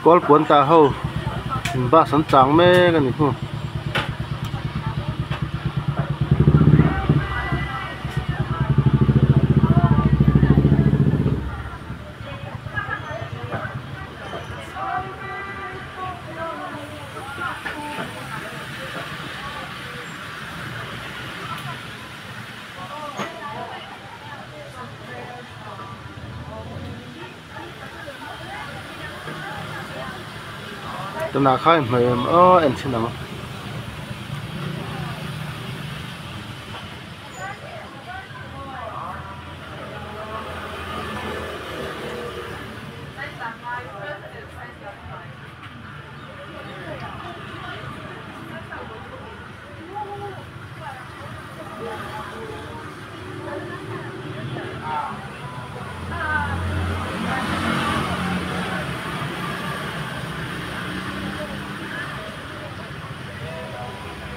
col cuốn ta hâu ba sẵn trắng mê cái này không tụi nào khai mềm em xin nào